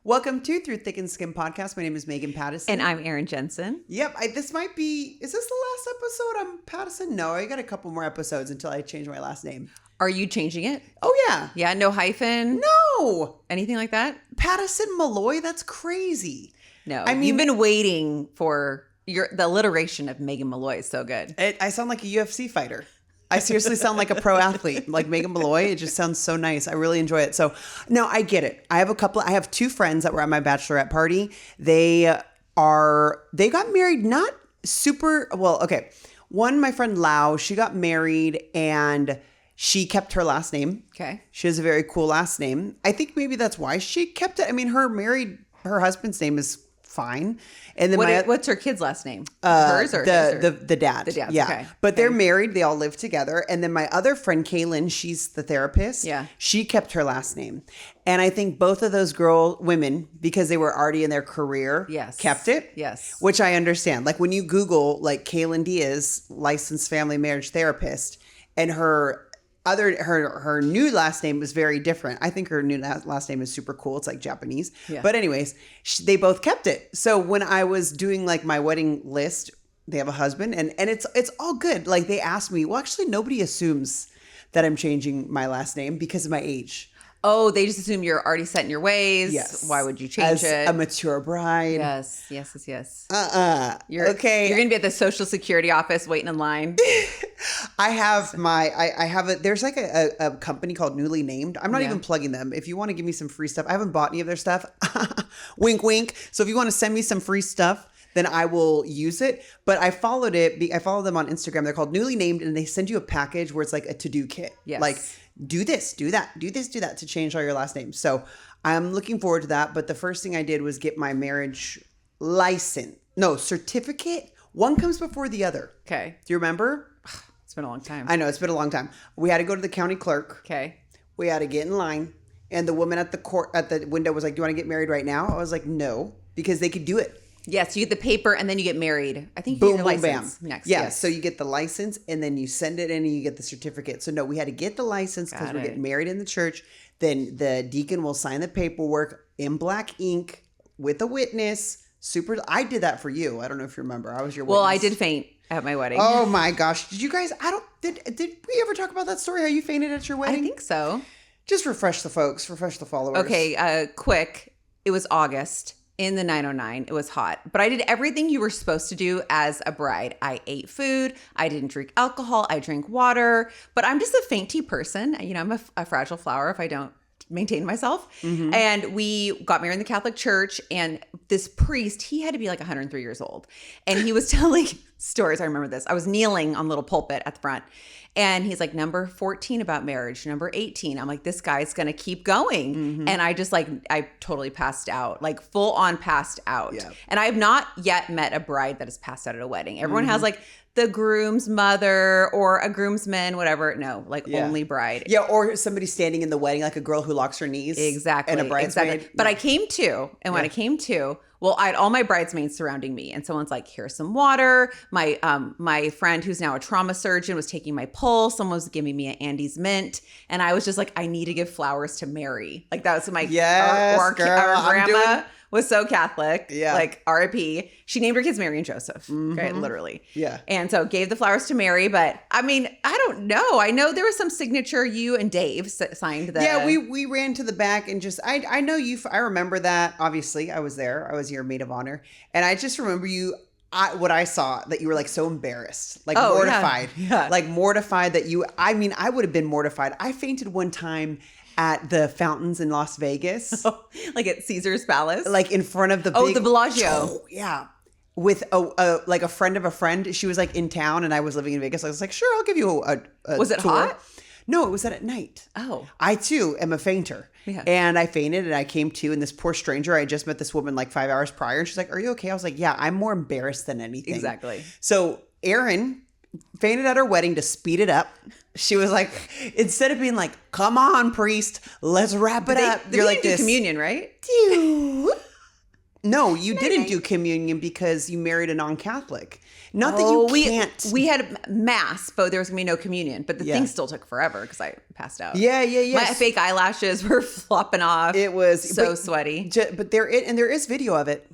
Welcome to Through Thick and Skin podcast. My name is Megan Pattison. And I'm Erin Jensen. Yep. Is this the last episode? I'm Pattison? No, I got a couple more episodes until I change my last name. Are you changing it? Oh, yeah. Yeah, no hyphen? No. Anything like that? Pattison Malloy? That's crazy. No. I mean, you've been waiting for the alliteration of Megan Malloy is so good. I sound like a UFC fighter. I seriously sound like a pro athlete, like Megan Malloy. It just sounds so nice. I really enjoy it. So, no, I get it. I have two friends that were at my bachelorette party. They got married not super well. Okay. One, my friend Lau, she got married and she kept her last name. Okay. She has a very cool last name. I think maybe that's why she kept it. I mean, her husband's name is fine. And then what's her kid's last name? Hers or his? The dad. The dad's, yeah. okay. But they're married. They all live together. And then my other friend, Kaylin, she's the therapist. Yeah. She kept her last name. And I think both of those women, because they were already in their career, yes, kept it. Yes. Which I understand. Like when you Google like Kaylin Diaz, licensed family marriage therapist, and her new last name was very different. I think her new last name is super cool. It's like Japanese. Yeah. But anyways, they both kept it. So when I was doing like my wedding list, they have a husband and it's all good. Like they asked me, well, actually nobody assumes that I'm changing my last name because of my age. Oh, they just assume you're already set in your ways. Yes. Why would you change it? As a mature bride. Yes. You're okay. You're going to be at the Social Security office waiting in line. I have there's like a company called Newly Named. I'm not even plugging them. If you want to give me some free stuff, I haven't bought any of their stuff. Wink, wink. So if you want to send me some free stuff, then I will use it. But I follow them on Instagram. They're called Newly Named, and they send you a package where it's like a to-do kit. Yes. Like, do this, do that, do this, do that to change all your last names. So I'm looking forward to that. But the first thing I did was get my marriage certificate. One comes before the other. Okay. Do you remember? It's been a long time. I know, it's been a long time. We had to go to the county clerk. Okay. We had to get in line. And the woman at the window was like, do you want to get married right now? I was like, no, because they could do it. Yes, you get the paper and then you get married. I think you get your license next. Yeah, yes. So you get the license and then you send it in and you get the certificate. So no, we had to get the license because we're getting married in the church. Then the deacon will sign the paperwork in black ink with a witness. I did that for you. I don't know if you remember. I was your witness. Well, I did faint at my wedding. Oh my gosh. Did you guys, did we ever talk about that story? How you fainted at your wedding? I think so. Just refresh the followers. Okay, quick. It was August. In the 909, it was hot. But I did everything you were supposed to do as a bride. I ate food. I didn't drink alcohol. I drank water. But I'm just a fainty person. You know, I'm a fragile flower if I don't maintain myself. Mm-hmm. And we got married in the Catholic Church. And this priest, he had to be like 103 years old. And he was telling stories. I remember this. I was kneeling on a little pulpit at the front. And he's like, number 14 about marriage, number 18. I'm like, this guy's going to keep going. Mm-hmm. And I totally passed out, like full on passed out. Yeah. And I have not yet met a bride that has passed out at a wedding. Everyone has like the groom's mother or a groomsman, whatever. No, like only bride. Yeah, or somebody standing in the wedding, like a girl who locks her knees. Exactly. And a bridesmaid. Exactly. But I came to, and when I came to, well, I had all my bridesmaids surrounding me, and someone's like, "Here's some water." My friend, who's now a trauma surgeon, was taking my pulse. Someone was giving me an Andes Mint, and I was just like, "I need to give flowers to Mary." Like that was my our grandma was so Catholic. Yeah, like R.I.P. She named her kids Mary and Joseph. Mm-hmm. Right, literally. Yeah, and so gave the flowers to Mary. But I mean, I don't know. I know there was some signature. You and Dave signed the. Yeah, we ran to the back and just I know you. I remember that. Obviously, I was there. I was your maid of honor, and I just remember you. What I saw that you were like so embarrassed, like mortified, like mortified that you. I mean, I would have been mortified. I fainted one time at the fountains in Las Vegas, like at Caesar's Palace, like in front of the the Bellagio. Yeah. With a friend of a friend. She was like in town and I was living in Vegas. I was like, sure, I'll give you a Was it tour. Hot? No, it was at night. Oh. I too am a fainter. Yeah. And I fainted and I came to, and this poor stranger, I just met this woman like 5 hours prior. And she's like, are you okay? I was like, yeah, I'm more embarrassed than anything. Exactly. So Erin fainted at her wedding to speed it up. She was like, instead of being like, come on, priest, let's wrap it up. You're like this. Communion, right? No, you didn't do communion because you married a non-Catholic. Not that you can't. We had mass, but there was gonna be no communion. But the thing still took forever because I passed out. Yeah. My fake eyelashes were flopping off. It was so sweaty. But there is video of it.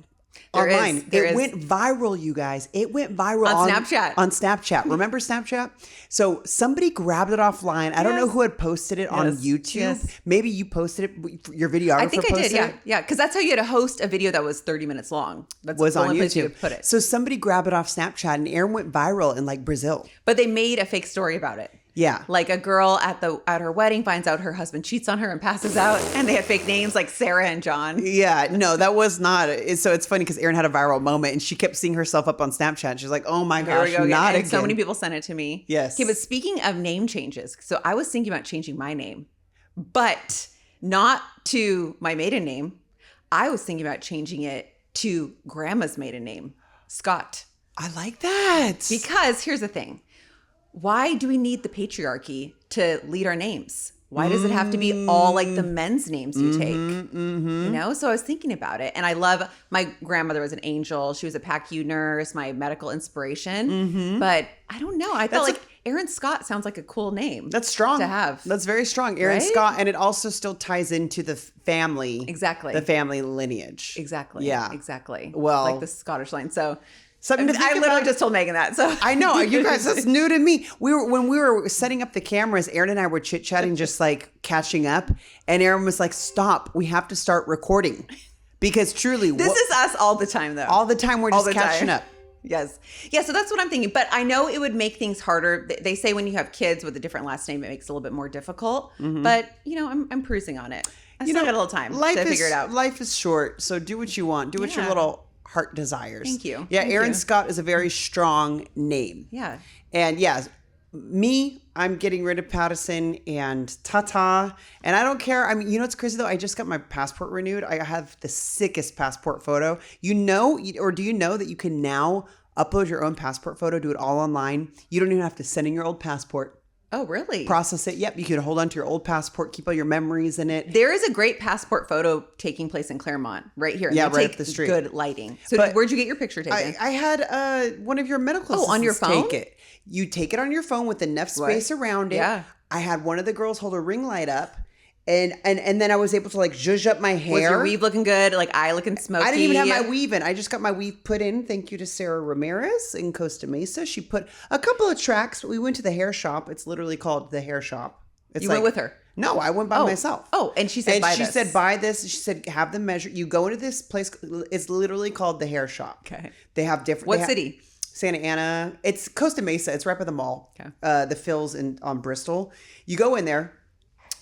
Online. It went viral, you guys. It went viral on Snapchat. On Snapchat. Remember Snapchat? So somebody grabbed it offline. I don't know who had posted it on YouTube. Yes. Maybe you posted it. Your videographer I think I posted did. Yeah, it. yeah. Because that's how you had to host a video that was 30 minutes long. That's Was the on only place you YouTube. could put it. So somebody grabbed it off Snapchat, and Aaron went viral in like Brazil. But they made a fake story about it. Yeah. Like a girl at her wedding finds out her husband cheats on her and passes out, and they had fake names like Sarah and John. Yeah, no, that was not. So it's funny because Erin had a viral moment and she kept seeing herself up on Snapchat. She's like, oh my gosh, Here we go not again. again. And so many people sent it to me. Yes. Okay, but speaking of name changes, so I was thinking about changing my name, but not to my maiden name. I was thinking about changing it to Grandma's maiden name, Scott. I like that. Because here's the thing. Why do we need the patriarchy to lead our names? Why does it have to be all like the men's names you take? You know? So I was thinking about it. And I love, my grandmother was an angel. She was a PACU nurse, my medical inspiration. But I don't know. I felt like Aaron Scott sounds like a cool name. That's strong to have. That's very strong. Aaron Right? Scott. And it also still ties into the family. Exactly. The family lineage. Exactly. Yeah. Exactly. Well, like the Scottish line. So something to think I literally about. just told Megan that. So I know, you guys, that's new to me. When we were setting up the cameras, Aaron and I were chit chatting, just like catching up, and Aaron was like, "Stop! We have to start recording," because truly, this is us all the time, though. all the time we're All just the catching time. up. Yes. Yeah, so that's what I'm thinking. But I know it would make things harder. They say when you have kids with a different last name, it makes it a little bit more difficult. But, you know, I'm cruising on it. I still got a little time to figure it out. Life is short, so do what you want. Do what your Yeah. little heart desires. Thank you. Yeah, Thank Aaron you. Scott is a very strong name. Yeah. And yeah, me, I'm getting rid of Patterson and Tata. And I don't care. I mean, you know what's crazy though? I just got my passport renewed. I have the sickest passport photo. You know, or do you know that you can now upload your own passport photo, do it all online? You don't even have to send in your old passport. Oh, really? Process it. Yep. You can hold on to your old passport, keep all your memories in it. There is a great passport photo taking place in Claremont, right here. Yeah, They right take up the street. Good lighting. So But where'd you get your picture taken? I had one of your medical Oh, on your assistants phone? take it. You take it on your phone with enough space around it. Yeah. I had one of the girls hold a ring light up, and then I was able to like zhuzh up my hair. Was your weave looking good? Like eye looking smoky? I didn't even have my weave in. I just got my weave put in. Thank you to Sarah Ramirez in Costa Mesa. She put a couple of tracks. We went to the hair shop. It's literally called the hair shop. It's You went with her? No, I went by myself. Oh, and she said, buy this. said, buy this. She said, have them measure. You go into this place. It's literally called the hair shop. Okay. They have different. What city? Santa Ana. It's Costa Mesa. It's right by the mall. Okay. The Phil's on Bristol. You go in there.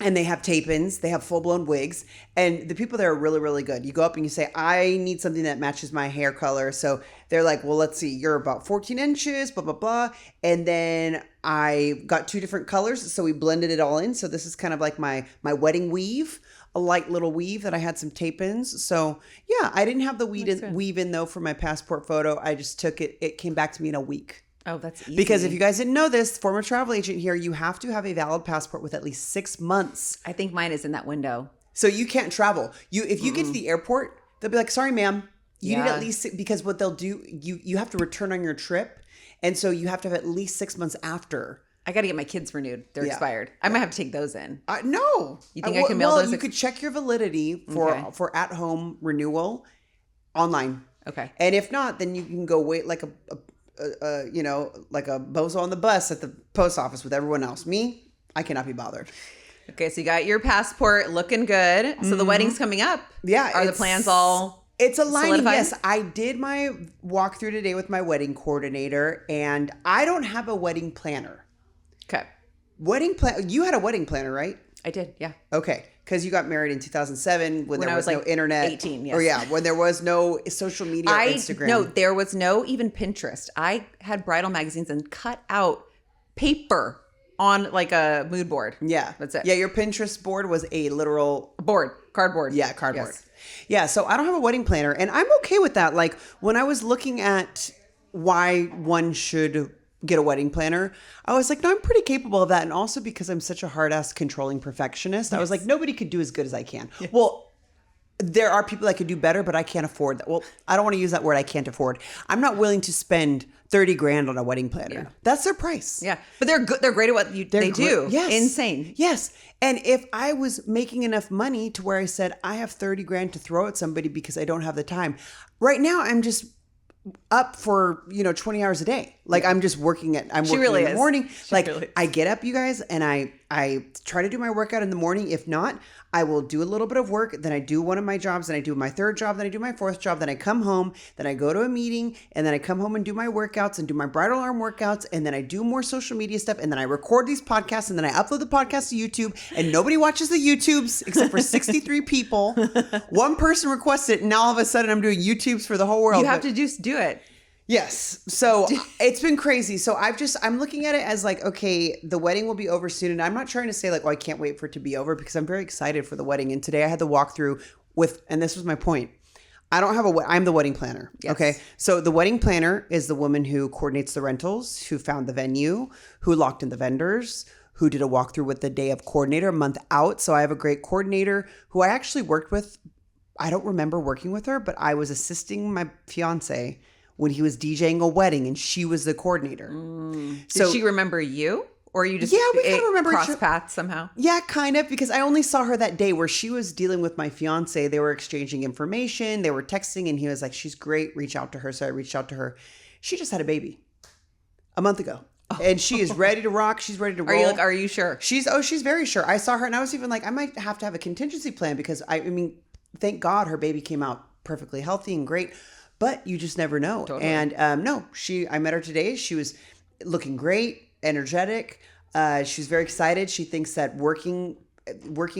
And they have tape-ins, they have full-blown wigs, and the people there are really, really good. You go up and you say, I need something that matches my hair color. So they're like, well, let's see, you're about 14 inches, blah, blah, blah. And then I got 2 different colors, so we blended it all in. So this is kind of like my wedding weave, a light little weave that I had some tape-ins. So yeah, I didn't have the weave in though for my passport photo. I just took it. It came back to me in a week. Oh, that's easy. Because if you guys didn't know this, former travel agent here, you have to have a valid passport with at least 6 months. I think mine is in that window. So you can't travel. If you get to the airport, they'll be like, sorry, ma'am. You need Yeah. at least, because what they'll do, you have to return on your trip. And so you have to have at least 6 months after. I got to get my kids renewed. They're Yeah. expired. I might have to take those in. No. You think I can mail those You could check your validity Okay. for at-home renewal online. Okay. And if not, then you can go wait like a like a bozo on the bus at the post office with everyone else. Me, I cannot be bothered. Okay, so you got your passport looking good. So the wedding's coming up. Yeah. Are the plans all It's aligning. solidified? Yes, I did my walkthrough today with my wedding coordinator, and I don't have a wedding planner. Okay. You had a wedding planner, right? I did, yeah. Okay, because you got married in 2007 when there I was was no like internet. 18, yes. Or yeah, when there was no social media or Instagram. No, there was no even Pinterest. I had bridal magazines and cut out paper on like a mood board. Yeah. That's it. Yeah, your Pinterest board was a literal Cardboard. Yeah, cardboard. Yes. Yeah, so I don't have a wedding planner, and I'm okay with that. Like when I was looking at why one should get a wedding planner, I was like, no, I'm pretty capable of that. And also because I'm such a hard ass controlling perfectionist, I was like, nobody could do as good as I can. Well, there are people that could do better, but I can't afford that. Well, I don't want to use that word. I can't afford. I'm not willing to spend 30 grand on a wedding planner. Yeah. That's their price. Yeah, but they're good. They're great at what they do. Yes. Insane. Yes. And if I was making enough money to where I said, I have 30 grand to throw at somebody because I don't have the time. Right now, I'm just up for 20 hours a day. Like I'm just working working really in the is. morning. She Like really is. I get up, you guys, and I try to do my workout in the morning. If not, I will do a little bit of work. Then I do one of my jobs. Then I do my third job. Then I do my fourth job. Then I come home. Then I go to a meeting. And then I come home and do my workouts and do my bridal arm workouts. And then I do more social media stuff. And then I record these podcasts. And then I upload the podcast to YouTube. And nobody watches the YouTubes except for 63 people. One person requests it. And now all of a sudden I'm doing YouTubes for the whole world. You have to just do it. Yes. So it's been crazy. So I'm looking at it as like, okay, the wedding will be over soon. And I'm not trying to say like, oh, I can't wait for it to be over because I'm very excited for the wedding. And today I had the walkthrough and this was my point. I'm the wedding planner. Yes. Okay. So the wedding planner is the woman who coordinates the rentals, who found the venue, who locked in the vendors, who did a walkthrough with the day of coordinator a month out. So I have a great coordinator who I actually worked with. I don't remember working with her, but I was assisting my fiance when he was DJing a wedding and she was the coordinator. Did she remember you? Or you just Yeah, we kinda remember each cross other. paths somehow? Yeah, kind of, because I only saw her that day where she was dealing with my fiance. They were exchanging information. They were texting and he was like, she's great. Reach out to her. So I reached out to her. She just had a baby a month ago. And she is ready to rock. She's ready to roll. Are you sure? She's very sure. I saw her and I was even like, I might have to have a contingency plan because I mean, thank God her baby came out perfectly healthy and great. But you just never know. Totally. And I met her today. She was looking great, energetic. She was very excited. She thinks that working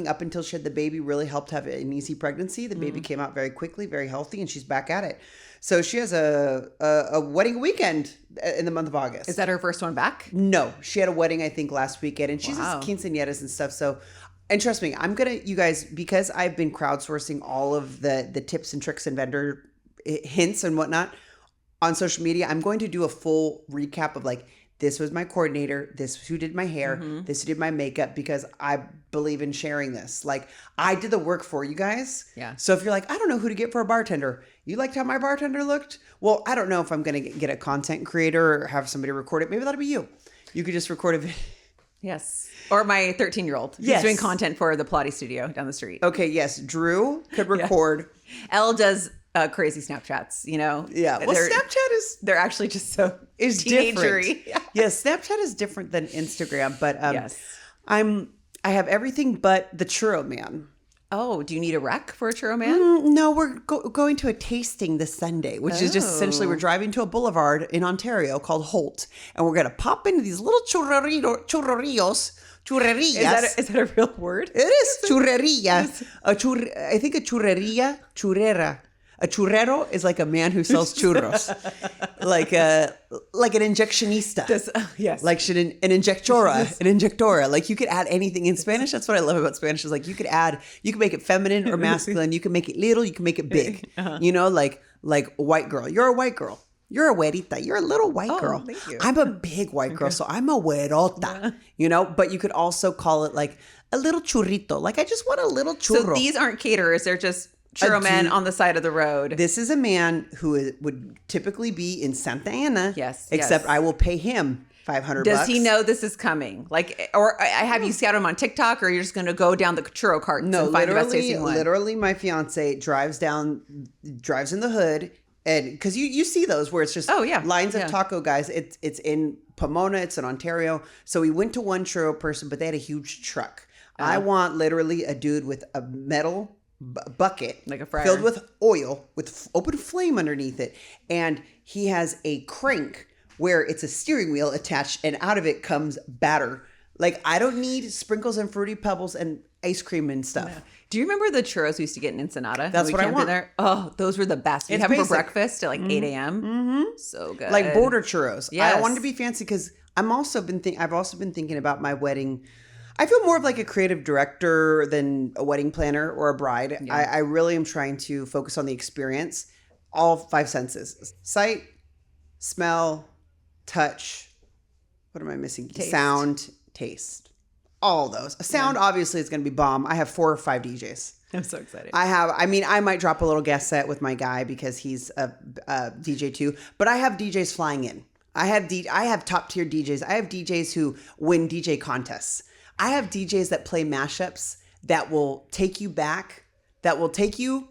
up until she had the baby really helped have an easy pregnancy. The baby came out very quickly, very healthy, and she's back at it. So she has a wedding weekend in the month of August. Is that her first one back? No, she had a wedding, I think, last weekend, and she's Wow. just quinceañeras and stuff. So, and trust me, you guys, because I've been crowdsourcing all of the tips and tricks and vendor hints and whatnot on social media, I'm going to do a full recap of like, this was my coordinator, this who did my hair, this who did my makeup, because I believe in sharing this. Like, I did the work for you guys. Yeah. So if you're like, I don't know who to get for a bartender, you liked how my bartender looked? Well, I don't know if I'm going to get a content creator or have somebody record it. Maybe that'll be you. You could just record a video. Yes. Or my 13-year-old who's Yes. doing content for the Pilates studio down the street. Okay, yes, Drew could record. Elle does crazy Snapchats, Yeah, well, Snapchat they're actually just so is teenagery. different. Yes, Snapchat is different than Instagram, but Yes. I have everything but the churro man. Oh, do you need a rec for a churro man? No, we're going to a tasting this Sunday, which is just essentially we're driving to a boulevard in Ontario called Holt, and we're gonna pop into these little churrerías. Is that a real word? It is churrería. I think a churrera. A churrero is like a man who sells churros, like an injectionista. Yes. Like an injectora. Like you could add anything in Spanish. That's what I love about Spanish is like you could make it feminine or masculine. You can make it little. You can make it big. Like white girl. You're a white girl. You're a güerita. You're a little white girl. Thank you. I'm a big white girl, so I'm a güerota. But you could also call it like a little churrito. Like I just want a little churro. So these aren't caterers. They're just churro men on the side of the road. This is a man who would typically be in Santa Ana. Yes, Except yes. I will pay him $500. Does he know this is coming? Like, or I have you scout him on TikTok, or you're just going to go down the churro carts No, and find the best tasting one? literally, my fiance drives in the hood, and because you see those where it's just lines of taco guys. It's in Pomona, it's in Ontario. So we went to one churro person, but they had a huge truck. I want literally a dude with a metal bucket, like a fryer, filled with oil with open flame underneath it, and he has a crank where it's a steering wheel attached, and out of it comes batter. Like I don't need sprinkles and fruity pebbles and ice cream and stuff. No. Do you remember the churros we used to get in Ensenada? That's what I want. There? Oh, those were the best. You'd have them for breakfast at like 8 a.m. Mm-hmm. So good. Like border churros. Yes. I wanted to be fancy because I've also been thinking about my wedding. I feel more of like a creative director than a wedding planner or a bride. Yeah. I really am trying to focus on the experience, all 5 senses: sight, smell, touch. What am I missing? Taste. Sound, taste. All those. Sound obviously is going to be bomb. I have 4 or 5 DJs. I'm so excited. I might drop a little guest set with my guy because he's a DJ too, but I have DJs flying in. I have top tier DJs. I have DJs who win DJ contests. I have DJs that play mashups that will take you back, that will take you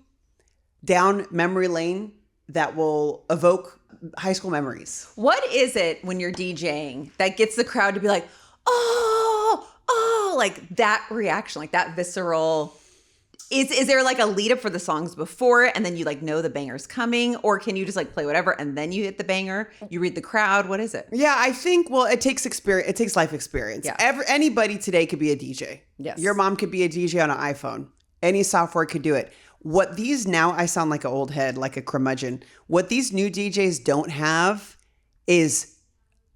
down memory lane, that will evoke high school memories. What is it when you're DJing that gets the crowd to be like, oh, like that reaction, like that visceral? Is there like a lead up for the songs before it and then you like know the banger's coming, or can you just like play whatever and then you hit the banger? You read the crowd. What is it? Yeah, I think, well, it takes experience. It takes life experience. Yeah. Anybody today could be a DJ. Yes. Your mom could be a DJ on an iPhone. Any software could do it. What these now, I sound like an old head, like a curmudgeon. What these new DJs don't have is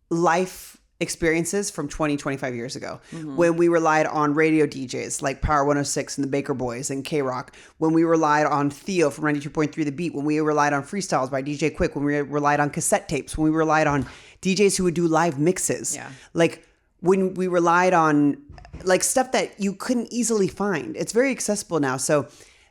life experiences from 20, 25 years ago, when we relied on radio DJs like Power 106 and the Baker Boys and K-Rock, when we relied on Theo from 92.3 The Beat, when we relied on Freestyles by DJ Quick, when we relied on cassette tapes, when we relied on DJs who would do live mixes. Yeah. Like when we relied on like stuff that you couldn't easily find. It's very accessible now. So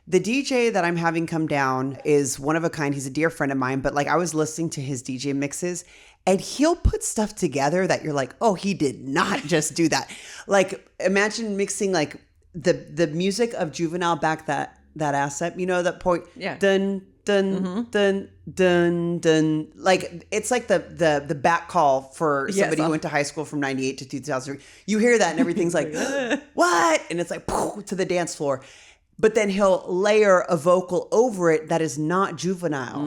the DJ that I'm having come down is one of a kind. He's a dear friend of mine, but like I was listening to his DJ mixes and he'll put stuff together that you're like, oh, he did not just do that. Like imagine mixing like the music of Juvenile back that asset, you know, that point. Yeah. Dun, dun, dun, dun, dun. Like it's like the back call for somebody who went to high school from 98 to 2003. You hear that and everything's like, what? And it's like to the dance floor. But then he'll layer a vocal over it that is not Juvenile.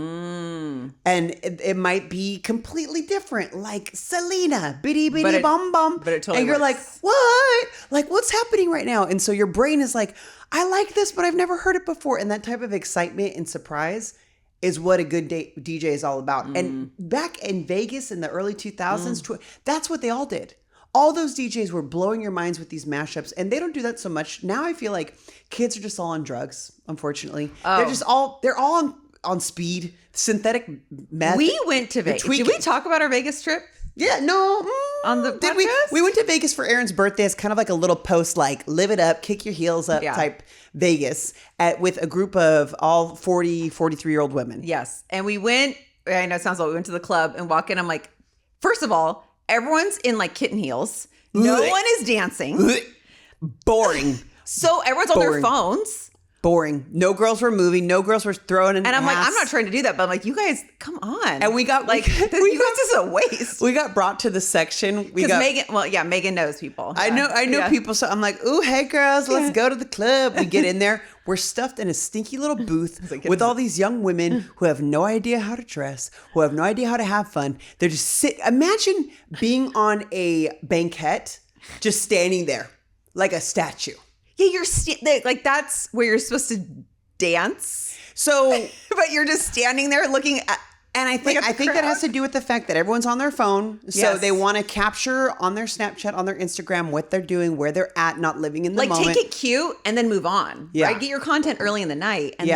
And it might be completely different, like Selena, bitty bitty bum bum. But it totally and you're works. like, what? Like, what's happening right now? And so your brain is like, I like this, but I've never heard it before. And that type of excitement and surprise is what a good DJ is all about. And back in Vegas in the early 2000s, that's what they all did. All those DJs were blowing your minds with these mashups, and they don't do that so much. Now I feel like kids are just all on drugs, unfortunately. Oh. They're all on speed, synthetic meth. We went to Vegas. Did we talk about our Vegas trip? Yeah, no. On the did podcast? We went to Vegas for Aaron's birthday. It's kind of like a little post, like live it up, kick your heels up type Vegas with a group of all 40, 43-year-old women. Yes. And we went, I know it sounds like we went to the club and walk in. I'm like, first of all, everyone's in like kitten heels. No one is dancing. Boring. So everyone's on their phones. Boring. No girls were moving. No girls were throwing in. And I'm like, I'm not trying to do that, but I'm like, you guys, come on. And we got like, you guys is a waste. We got brought to the section. Because Megan knows people. I know people. So I'm like, ooh, hey girls, let's go to the club. We get in there. We're stuffed in a stinky little booth with all these young women who have no idea how to dress, who have no idea how to have fun. They're just imagine being on a banquette, just standing there like a statue. Yeah, you're like that's where you're supposed to dance. So, but you're just standing there looking at. And I think that has to do with the fact that everyone's on their phone. So they want to capture on their Snapchat, on their Instagram, what they're doing, where they're at, not living in the moment. Like take it cute and then move on. Yeah. Right? Get your content early in the night and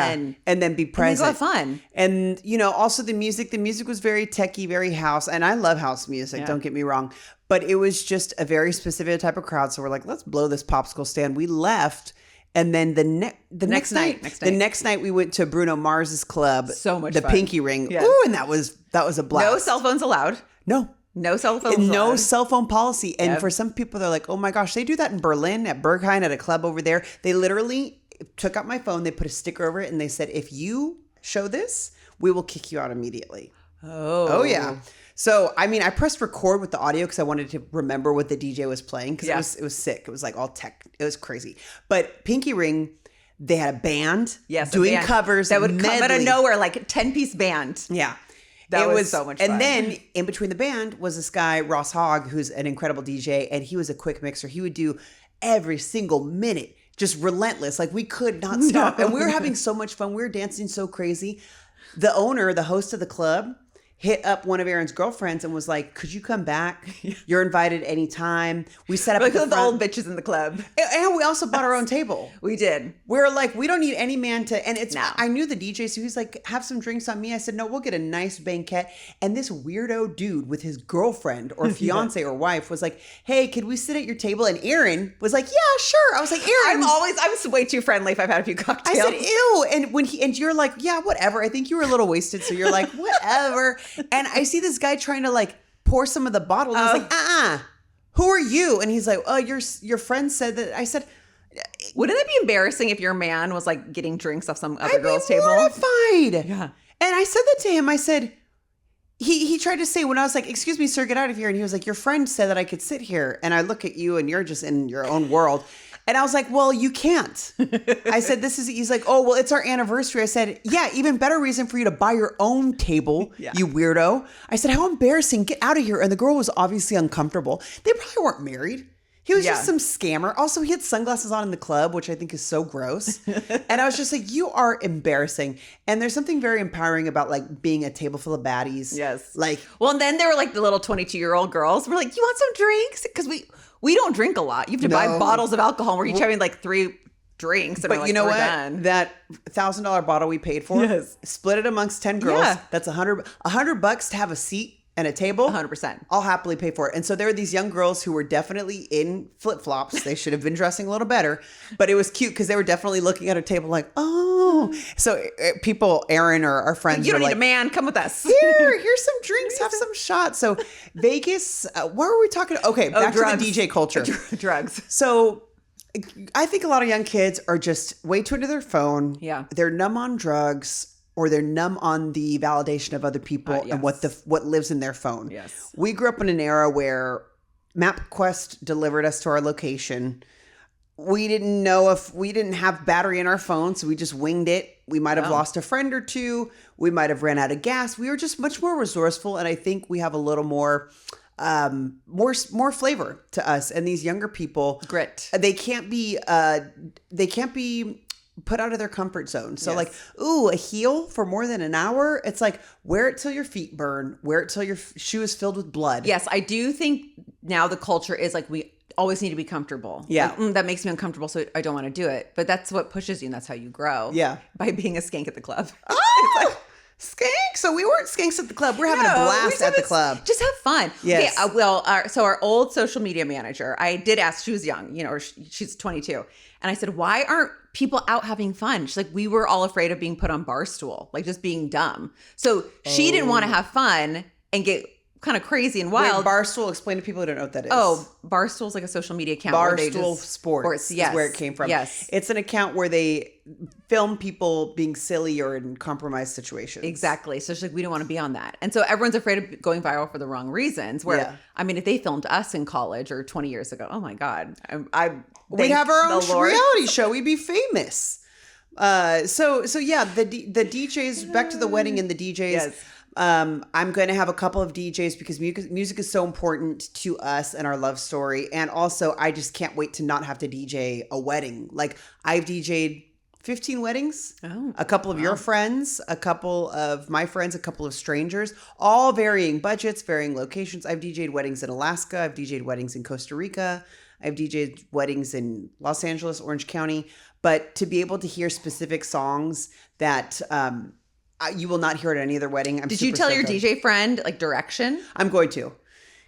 then be present. And then go have fun. And also the music was very techie, very house. And I love house music, don't get me wrong. But it was just a very specific type of crowd. So we're like, let's blow this popsicle stand. We left. And then the next night we went to Bruno Mars's club. So much fun. The Pinky Ring. Yes. Ooh, and that was a blast. No cell phones allowed. No cell phones allowed. No cell phone policy. And for some people, they're like, oh my gosh, they do that in Berlin at Berghain at a club over there. They literally took out my phone, they put a sticker over it, and they said, if you show this, we will kick you out immediately. Oh yeah. So, I mean, I pressed record with the audio because I wanted to remember what the DJ was playing because it was sick. It was like all tech. It was crazy. But Pinky Ring, they had a band doing covers. That would come out of nowhere, like a 10-piece band. Yeah. That was so much fun. And then in between the band was this guy, Ross Hogg, who's an incredible DJ, and he was a quick mixer. He would do every single minute, just relentless. Like we could not stop. And we were having so much fun. We were dancing so crazy. The owner, the host of the club, hit up one of Aaron's girlfriends and was like, could you come back? You're invited anytime. We set up Like at the the front. old bitches in the club. And we also bought our own table. We did. We're like, we don't need any man to, and it's, No. I knew the DJ, so he's like, have some drinks on me. I said, no, we'll get a nice banquet. And this weirdo dude with his girlfriend or fiance or wife was like, hey, could we sit at your table? And Aaron was like, yeah, sure. I was like, Aaron. I'm way too friendly if I've had a few I cocktails. said, ew. And you're like, yeah, whatever. I think you were a little wasted. So you're like, whatever. And I see this guy trying to like pour some of the bottle. And I was like, who are you? And he's like, oh, your friend said that. I said, Wouldn't it be embarrassing if your man was like getting drinks off some other I'd girl's be table? mortified. Yeah. And I said that to him. I said, he tried to say when I was like, excuse me, sir, get out of here. And he was like, your friend said that I could sit here. And I look at you and you're just in your own world. And I was like, well, you can't. I said, he's like, oh, well, it's our anniversary. I said, yeah, even better reason for you to buy your own table, you weirdo. I said, how embarrassing. Get out of here. And the girl was obviously uncomfortable. They probably weren't married. He was just some scammer. Also, he had sunglasses on in the club, which I think is so gross. And I was just like, you are embarrassing. And there's something very empowering about like being a table full of baddies. Yes. Like, Well, and then there were like the little 22-year-old girls. We're like, you want some drinks? Because we don't drink a lot. You have to buy bottles of alcohol. We're each having like 3 drinks. And but we're like, you know we're what? done. That $1,000 bottle we paid for, split it amongst 10 girls. Yeah. That's $100 to have a seat and a table. 100%. I'll happily pay for it. And so there were these young girls who were definitely in flip-flops. They should have been dressing a little better, but it was cute because they were definitely looking at a table like, oh. So people, Aaron or our friends, You don't were need like, a man. Come with us. here's some drinks, have some shots. So Vegas, what were we talking? Okay, back drugs. to the DJ culture. Drugs. So I think a lot of young kids are just way too into their phone. Yeah. They're numb on drugs or they're numb on the validation of other people and what lives in their phone. Yes. We grew up in an era where MapQuest delivered us to our location. We didn't know if we didn't have battery in our phone, so we just winged it. We might have lost a friend or two. We might have ran out of gas. We were just much more resourceful, and I think we have a little more more flavor to us. And these younger people, Grit. They can't be put out of their comfort zone. So like, ooh, a heel for more than an hour. It's like, wear it till your feet burn, wear it till your shoe is filled with blood. Yes, I do think now the culture is like we always need to be comfortable. Yeah. Like, that makes me uncomfortable, so I don't want to do it. But that's what pushes you, and that's how you grow. Yeah. By being a skank at the club. Oh, skank. So we weren't skanks at the club. We're having a blast at the club. Just have fun. Yes. Okay, so our old social media manager, I did ask, she was young, she's 22. And I said, why aren't people out having fun? She's like, we were all afraid of being put on Barstool, like just being dumb. So she didn't want to have fun and get kind of crazy and wild. Wait, Barstool, explain to people who don't know what that is. Oh, Barstool's like a social media account. where they Barstool just, Sports yes, is where it came from. Yes. It's an account where they film people being silly or in compromised situations. Exactly. So she's like, we don't want to be on that. And so everyone's afraid of going viral for the wrong reasons. Where, I mean, if they filmed us in college or 20 years ago, oh my God. We'd have our own the Lord. reality show. We'd be famous. So yeah, the DJs, back to the wedding and the DJs. Yes. I'm going to have a couple of DJs because music is so important to us and our love story. And also, I just can't wait to not have to DJ a wedding. Like, I've DJ'd 15 weddings, a couple of your friends, a couple of my friends, a couple of strangers, all varying budgets, varying locations. I've DJ'd weddings in Alaska. I've DJ'd weddings in Costa Rica. I've DJ'd weddings in Los Angeles, Orange County. But to be able to hear specific songs that you will not hear at any other wedding. Did you tell your DJ friend like direction? I'm going to.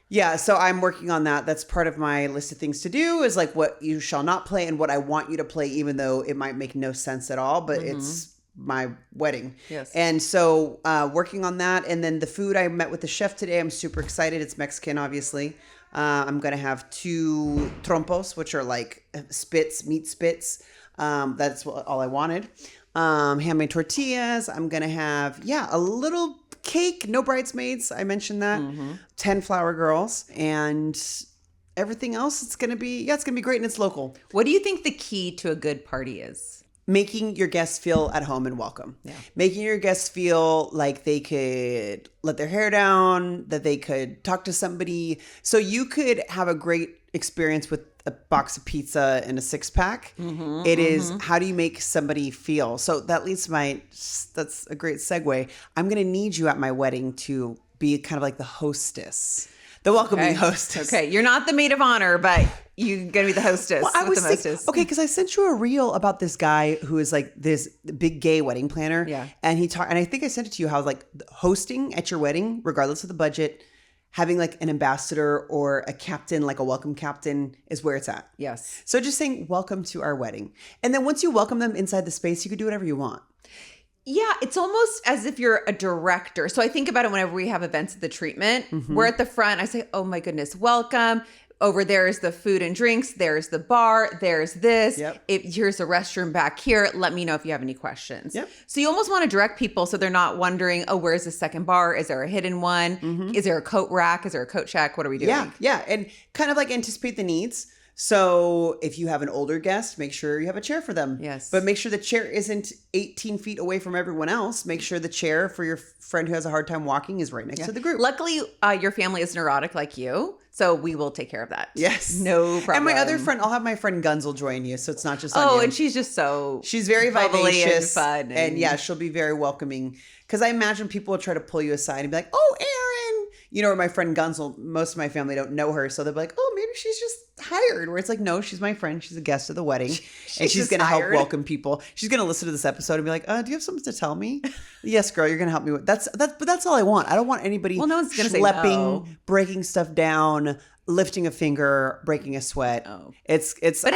Yeah, so I'm working on that. That's part of my list of things to do is like what you shall not play and what I want you to play, even though it might make no sense at all, but it's my wedding. Yes. And so working on that. And then the food, I met with the chef today. I'm super excited. It's Mexican, obviously. I'm going to have 2 trompos, which are like meat spits. That's all I wanted. Handmade tortillas. I'm going to have, a little cake, no bridesmaids. I mentioned that. 10 flower girls and everything else. It's going to be great. And it's local. What do you think the key to a good party is? making your guests feel at home and welcome. Yeah. Making your guests feel like they could let their hair down, that they could talk to somebody. So you could have a great experience with a box of pizza and a 6-pack. It is, how do you make somebody feel? So that leads to that's a great segue. I'm going to need you at my wedding to be kind of like the hostess. The welcoming hostess. Okay, you're not the maid of honor, but you're gonna be the hostess. Well, I was the hostess. Okay, because I sent you a reel about this guy who is like this big gay wedding planner. Yeah, and and I think I sent it to you how like hosting at your wedding, regardless of the budget, having like an ambassador or a captain, like a welcome captain, is where it's at. Yes. So just saying welcome to our wedding, and then once you welcome them inside the space, you can do whatever you want. Yeah, it's almost as if you're a director. So I think about it whenever we have events at the treatment. We're at the front. I say, oh my goodness, welcome. Over there is the food and drinks. There's the bar. There's this. Yep. Here's a restroom back here. Let me know if you have any questions. Yep. So you almost want to direct people so they're not wondering, oh, where's the second bar? Is there a hidden one? Is there a coat rack? Is there a coat shack? What are we doing? Yeah. And kind of like anticipate the needs. So if you have an older guest, make sure you have a chair for them. Yes. But make sure the chair isn't 18 feet away from everyone else. Make sure the chair for your friend who has a hard time walking is right next to the group. Luckily, your family is neurotic like you, so we will take care of that. Yes. No problem. And my other friend, I'll have my friend Gunzel join you, so it's not just on you. And she's just so she's very bubbly vivacious and fun. And yeah, she'll be very welcoming. Because I imagine people will try to pull you aside and be like, oh, Erin. You know, or my friend Gunzel, most of my family don't know her. So they'll be like, oh, maybe she's just hired. Where it's like, no, she's my friend. She's a guest of the wedding. And she's going to help welcome people. She's going to listen to this episode and be like, do you have something to tell me? Yes, girl, you're going to help me with but that's all I want. I don't want anybody no one's gonna say schlepping, no. breaking stuff down, lifting a finger, breaking a sweat. Oh. It's But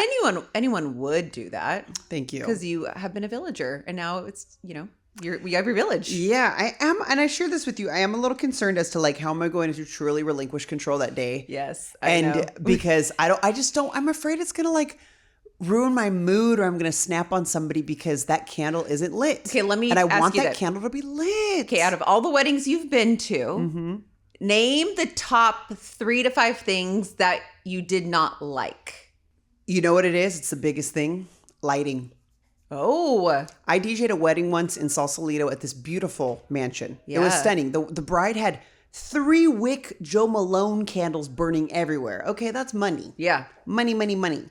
anyone would do that. Thank you. Because you have been a villager and now it's, we have your village. Yeah, I am. And I share this with you. I am a little concerned as to like, how am I going to truly relinquish control that day? Yes. I know. Because I'm afraid it's going to like ruin my mood, or I'm going to snap on somebody because that candle isn't lit. Okay, let me And I ask want you that candle to be lit. Okay, out of all the weddings you've been to, name the top 3 to 5 things that you did not like. You know what it is? It's the biggest thing. Lighting. Oh. I DJ'd a wedding once in Sausalito at this beautiful mansion. Yeah. It was stunning. The bride had 3 wick Joe Malone candles burning everywhere. Okay, that's money. Yeah. Money.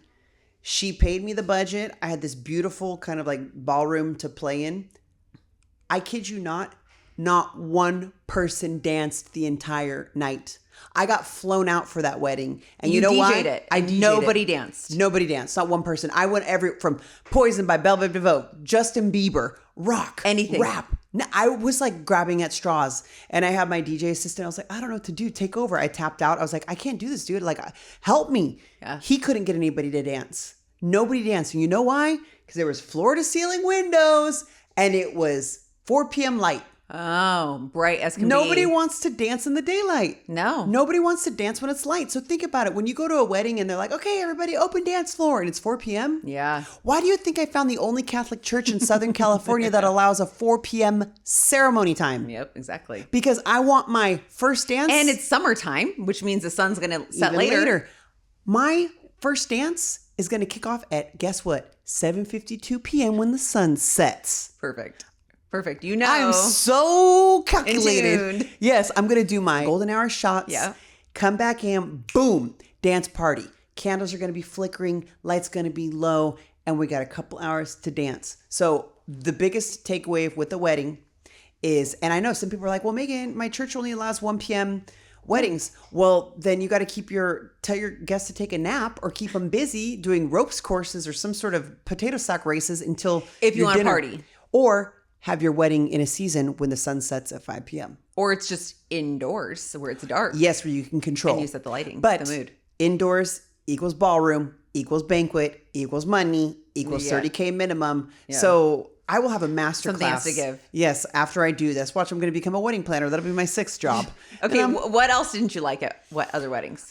She paid me the budget. I had this beautiful kind of like ballroom to play in. I kid you not one person danced the entire night. I got flown out for that wedding. And you know DJ'd why? it. I DJ'd Nobody it. danced. Nobody danced. Not one person. I went from Poison by Belle Biv DeVoe, Justin Bieber, rock, anything, rap. I was like grabbing at straws, and I had my DJ assistant. I was like, I don't know what to do. Take over. I tapped out. I was like, I can't do this, dude. Like, help me. Yeah. He couldn't get anybody to dance. Nobody danced. And you know why? Because there was floor to ceiling windows, and it was 4 p.m. light. Oh, bright as can Nobody be. wants to dance in the daylight. No. Nobody wants to dance when it's light. So think about it. When you go to a wedding and they're like, okay, everybody open dance floor, and it's 4 p.m. Yeah. Why do you think I found the only Catholic church in Southern California that allows a 4 p.m. ceremony time? Yep, exactly. Because I want my first dance. And it's summertime, which means the sun's going to set even later. My first dance is going to kick off at, guess what? 7:52 p.m. when the sun sets. Perfect. You know. I'm so calculated. In tuned. Yes, I'm going to do my golden hour shots. Yeah. Come back in, boom, dance party. Candles are going to be flickering, lights going to be low, and we got a couple hours to dance. So the biggest takeaway with the wedding is, and I know some people are like, well, Megan, my church only allows 1 p.m. weddings. Well, then you got to tell your guests to take a nap or keep them busy doing ropes courses or some sort of potato sack races until if you your want dinner. to party. Or have your wedding in a season when the sun sets at 5 p.m. Or it's just indoors where it's dark. Yes, where you can control. And you set the lighting, but the mood. Indoors equals ballroom, equals banquet, equals money, equals 30K minimum. Yeah. So I will have a master Something class. else to give. Yes, after I do this. Watch, I'm going to become a wedding planner. That'll be my 6th job. Okay, what else didn't you like at what other weddings?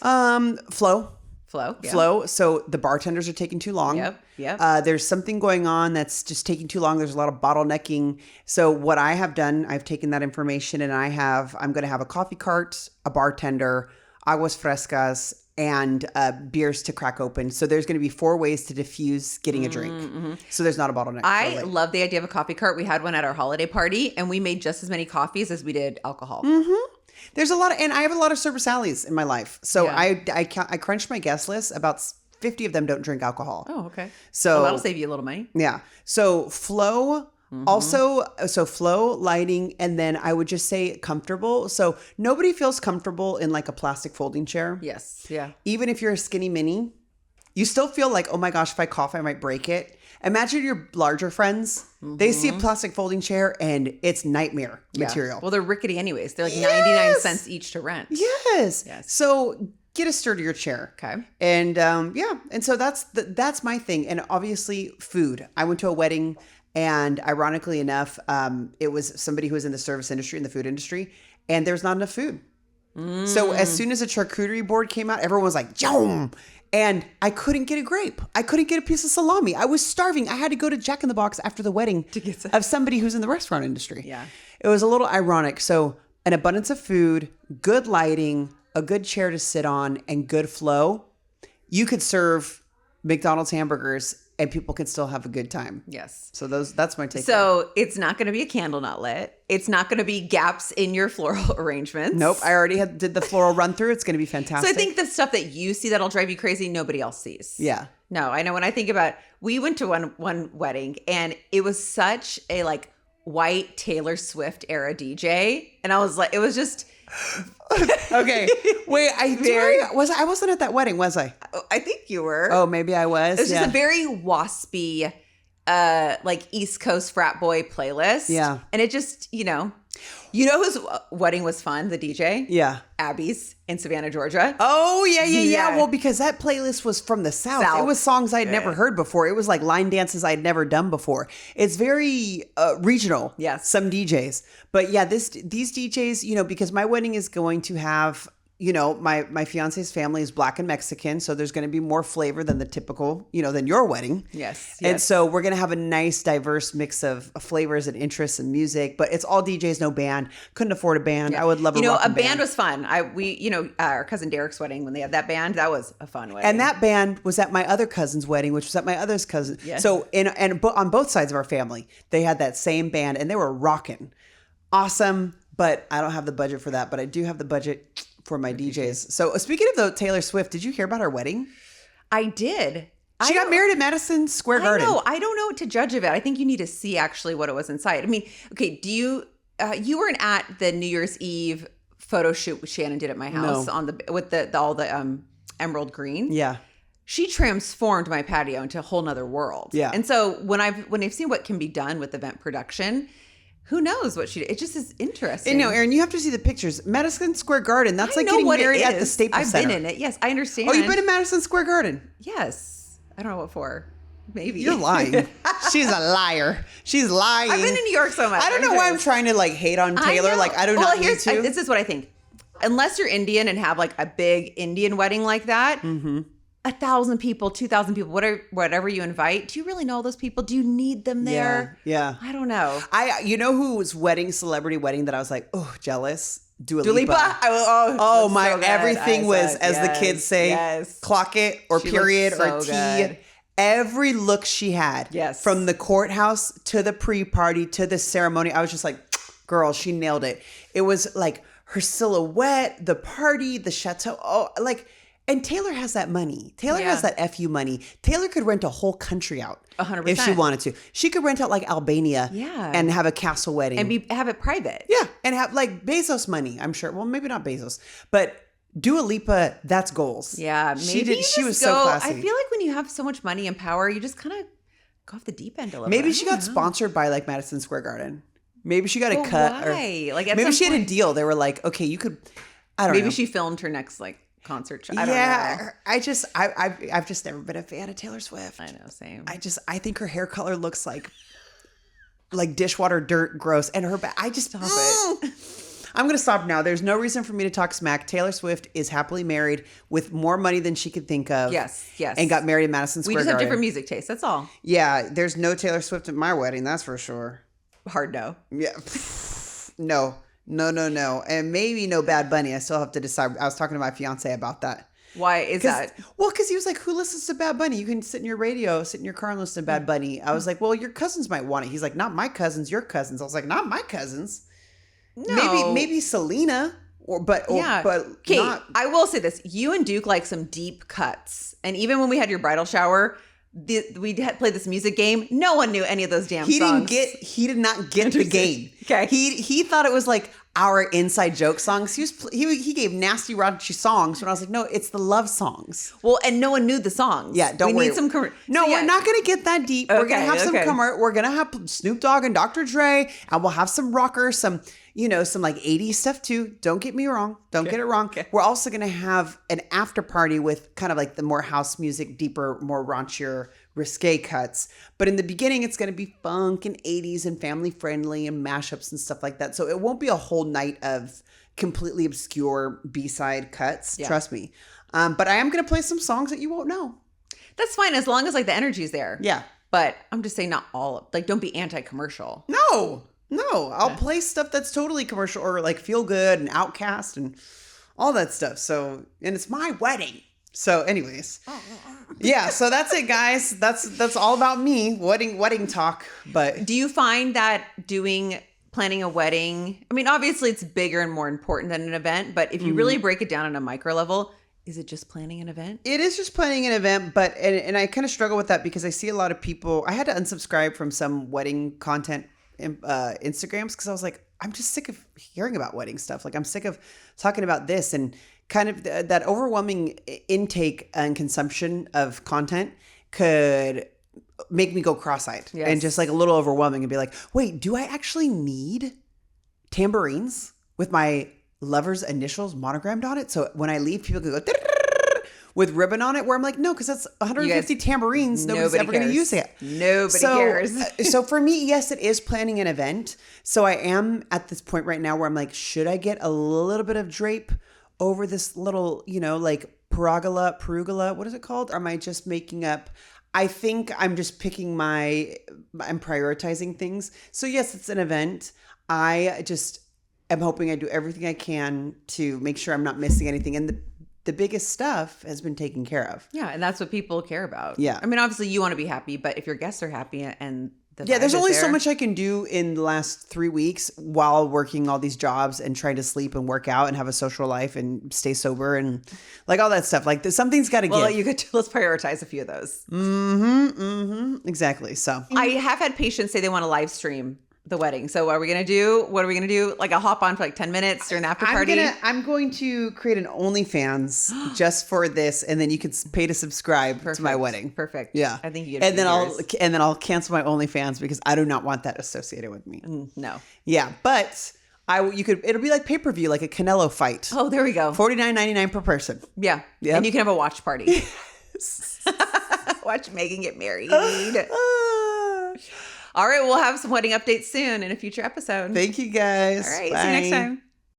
Flow. Yeah. Flow. So the bartenders are taking too long. Yep. There's something going on that's just taking too long. There's a lot of bottlenecking. So what I have done, I've taken that information and I'm going to have a coffee cart, a bartender, aguas frescas, and beers to crack open. So there's going to be 4 ways to diffuse getting a drink. So there's not a bottleneck. I love the idea of a coffee cart. We had one at our holiday party, and we made just as many coffees as we did alcohol. There's a lot of, and I have a lot of Cervus Sallies in my life. So Yeah. I crunched my guest list. About 50 of them don't drink alcohol. Oh, okay. So Well, that'll save you a little money. yeah. So flow. Also, so flow, lighting, and then I would just say comfortable. So nobody feels comfortable in like a plastic folding chair. Yes. Yeah. Even if you're a skinny mini, you still feel like, oh my gosh, if I cough, I might break it. Imagine your larger friends. They see a plastic folding chair and it's nightmare Yeah. material. Well, they're rickety anyways. They're like 99 cents each to rent. Yes. Yes. So get a sturdier chair. Okay. And and so that's my thing. And obviously, food. I went to a wedding, and ironically enough, it was somebody who was in the service industry, in the food industry, and there's not enough food. So as soon as a charcuterie board came out, everyone was like, "Yum!" And I couldn't get a grape. I couldn't get a piece of salami. I was starving. I had to go to Jack in the Box after the wedding to get some. of somebody who's in the restaurant industry. Yeah. It was a little ironic. So an abundance of food, good lighting, a good chair to sit on, and good flow. You could serve McDonald's hamburgers and people can still have a good time. Yes. So that's my take. So it's not going to be a candle not lit. It's not going to be gaps in your floral arrangements. Nope. I already did the floral run through. It's going to be fantastic. So I think the stuff that you see that'll drive you crazy, nobody else sees. Yeah. No, I know when I think about, we went to one wedding and it was such a like white Taylor Swift era DJ. And I was like, it was just, Okay. Wait, I wasn't at that wedding, was I? I think you were. Oh, maybe I was. It was just a very waspy, like East Coast frat boy playlist. Yeah. And it just, whose wedding was fun? The DJ? Yeah. Abby's in Savannah, Georgia. Oh, yeah. Yeah. Well, because that playlist was from the South. South. It was songs I'd never heard before. It was like line dances I'd never done before. It's very regional. Yes. Some DJs. But yeah, these DJs, because my wedding is going to have, my fiance's family is Black and Mexican. So there's going to be more flavor than the typical, than your wedding. Yes. And so we're going to have a nice, diverse mix of flavors and interests and music, but it's all DJs, no band. Couldn't afford a band. I would love a band was fun. Our cousin Derek's wedding, when they had that band, that was a fun wedding. And that band was at my other cousin's wedding, which was at my other cousin. Yes. So on both sides of our family, they had that same band and they were rocking. Awesome. But I don't have the budget for that, but I do have the budget for my DJs. So speaking of the Taylor Swift, did you hear about her wedding? I did. She got married at Madison Square Garden. I don't know what to judge of it. I think you need to see actually what it was inside. I mean, okay, do you weren't at the New Year's Eve photo shoot Shannon did at my house with all the emerald green. Yeah. She transformed my patio into a whole nother world. Yeah. And so when I've seen what can be done with event production, who knows what she did? It just is interesting. And no, Erin, you have to see the pictures. Madison Square Garden. That's like getting married at the Staples Center. I've been in it. Yes, I understand. Oh, you've been in Madison Square Garden? Yes. I don't know what for. Maybe. You're lying. She's a liar. She's lying. I've been in New York so much. I don't know why I'm trying to hate on Taylor. I do not need to. This is what I think. Unless you're Indian and have like a big Indian wedding like that, 1,000 people, 2,000 people, whatever you invite, do you really know all those people? Do you need them there? Yeah. I don't know. You know who's celebrity wedding that I was like, oh, jealous? Dua Dua Lipa. Lipa? Oh my, so good. everything was, as the kids say, clock it or She period looked or so T. good. Every look she had, Yes. from the courthouse to the pre-party to the ceremony, I was just like, girl, she nailed it. It was like her silhouette, the party, the chateau, and Taylor has that money. Taylor has that FU money. Taylor could rent a whole country out 100%. if she wanted to. She could rent out like Albania and have a castle wedding. And have it private. Yeah, and have like Bezos money, I'm sure. Well, maybe not Bezos, but Dua Lipa, that's goals. Yeah, maybe she was so classy. I feel like when you have so much money and power, you just kind of go off the deep end a little bit. Maybe she got sponsored by like Madison Square Garden. Maybe she got a cut. Why? Maybe she had a deal. They were like, okay, you could. I don't know. Maybe she filmed her next concert show. I don't know. I've just never been a fan of Taylor Swift. I know, same. I think her hair color looks like dishwater dirt, gross, and her back. I just Stop it. I'm gonna stop now. There's no reason for me to talk smack. Taylor Swift is happily married with more money than she could think of. Yes. And got married in Madison Square We just Garden. have different music tastes. That's all. Yeah, there's no Taylor Swift at my wedding. That's for sure. Hard no. Yeah. No. And maybe no Bad Bunny. I still have to decide. I was talking to my fiance about that. Why is that? Well, because he was like, who listens to Bad Bunny? You can sit in your radio, sit in your car and listen to Bad Bunny. I was like, well, your cousins might want it. He's like, not my cousins, your cousins. I was like, not my cousins. No. Maybe Selena. But Kate, not. I will say this. You and Duke like some deep cuts. And even when we had your bridal shower, we had played this music game. No one knew any of those damn songs. He did not get the game. Okay. He thought it was like our inside joke songs. He gave nasty raunchy songs when I was like, no, it's the love songs. Well, and no one knew the songs. Yeah, don't worry. We need some we're not gonna get that deep. We're gonna have some okay. We're gonna have Snoop Dogg and Dr. Dre, and we'll have some rockers, some like 80s stuff too. Don't get me wrong. Don't get it wrong. Okay. We're also gonna have an after party with kind of like the more house music, deeper, more raunchier, risque cuts. But in the beginning, it's gonna be funk and 80s and family friendly and mashups and stuff like that. So it won't be a whole night of completely obscure B-side cuts. Yeah. Trust me. But I am gonna play some songs that you won't know. That's fine as long as like the energy's there. Yeah. But I'm just saying not all like don't be anti-commercial. No, I'll play stuff that's totally commercial or like feel good and Outcast and all that stuff. So, and it's my wedding. So anyways, yeah, so that's it, guys. That's all about me. Wedding talk. But Do you find that planning a wedding, I mean, obviously it's bigger and more important than an event, but if you really break it down on a micro level, is it just planning an event? it is just planning an event, but and I kind of struggle with that because I see a lot of people. I had to unsubscribe from some wedding content Instagrams because I was like, I'm just sick of hearing about wedding stuff. Like I'm sick of talking about this and kind of that overwhelming intake and consumption of content could make me go cross-eyed and just like a little overwhelming and be like, wait, do I actually need tambourines with my lover's initials monogrammed on it? So when I leave, people can go with ribbon on it, where I'm like, no, because that's 150 tambourines. Nobody's ever going to use it. Nobody cares. So for me, yes, it is planning an event. So I am at this point right now where I'm like, should I get a little bit of drape over this little, like pergola, what is it called? Or am I just making up? I think I'm just I'm prioritizing things. So yes, it's an event. I just am hoping I do everything I can to make sure I'm not missing anything. And the biggest stuff has been taken care of. Yeah, and that's what people care about. Yeah. I mean, obviously you want to be happy, but if your guests are happy and there's only so much I can do in the last 3 weeks while working all these jobs and trying to sleep and work out and have a social life and stay sober and like all that stuff. Like something's got to give. Let's prioritize a few of those. Exactly. So I have had patients say they want to live stream the wedding. So what are we going to do? Like a hop on for like 10 minutes or an after party? I'm going to create an OnlyFans just for this, and then you can pay to subscribe to my wedding. Perfect. Yeah. I think you and then I'll cancel my OnlyFans because I do not want that associated with me. No. Yeah, but it'll be like pay-per-view, like a Canelo fight. Oh, there we go. $49.99 per person. Yeah. Yep. And you can have a watch party. Watch Megan get married. All right, we'll have some wedding updates soon in a future episode. Thank you, guys. All right, see you next time.